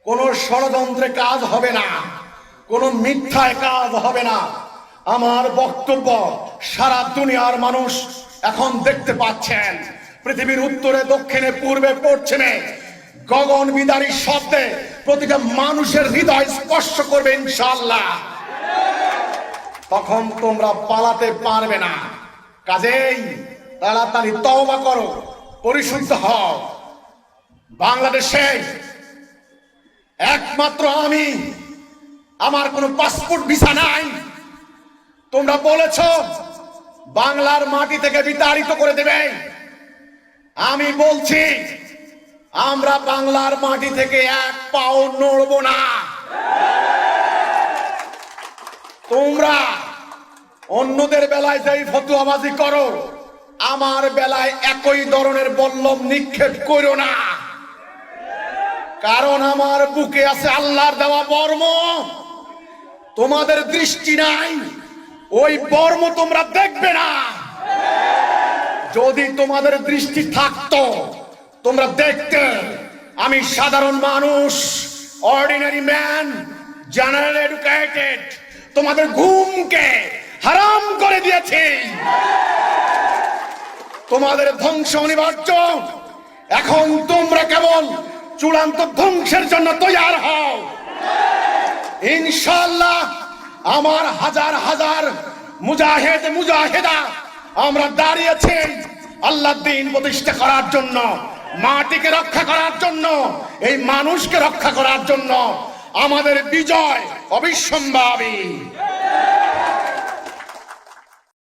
কোনো ষড়যন্ত্রে কাজ হবে না, কোনো মিথ্যায় কাজ হবে না। আমার বক্তব্য সারা দুনিয়ার মানুষ এখন দেখতে পাচ্ছেন। পৃথিবীর উত্তরে, দক্ষিণে, পূর্বে, পশ্চিমে গগন বিদারী শব্দে প্রতিটা মানুষের হৃদয় স্পর্শ করবে ইনশাআল্লাহ। তখন তোমরা পালাতে পারবে না। কাজেই তাড়াতাড়ি তওবা করো, পরিশুদ্ধ হও। বাংলাদেশে একমাত্র আমি, আমার কোনো পাসপোর্ট ভিসা নাই। তোমরা বলেছ বাংলার মাটি থেকে বিতাড়িত করে দেবে। আমি বলছি আমরা বাংলার মাটি থেকে এক পাও নড়ব না। তোমরা অন্যদের বেলায় যেই ফতুয়াবাজি করো, আমার বেলায় একই ধরনের বল্লম নিক্ষেপ করো না। কারণ আমার বুকে আছে আল্লাহর দেওয়া বর্ম। তোমাদের দৃষ্টি নাই, ওই বর্ম তোমরা দেখবে না। যদি তোমাদের দৃষ্টি থাকতো তোমরা দেখতে আমি সাধারণ মানুষ, অর্ডিনারি ম্যান, জেনারেল এডুকেটেড, তোমাদের ঘুমকে হারাম করে দিয়েছি। তোমাদের ধ্বংস অনিবার্য। এখন তোমরা কেবল চূড়ান্ত ধ্বংসের জন্য তৈরি হও। ইনশাআল্লাহ আমার হাজার হাজার মুজাহিদ মুজাহিদা আমরা দাঁড়িয়েছি আল্লাহর দ্বীন প্রতিষ্ঠা করার জন্য, মাটিকে রক্ষা করার জন্য, এই মানুষকে রক্ষা করার জন্য। আমাদের বিজয় অবিসম্ভাবী।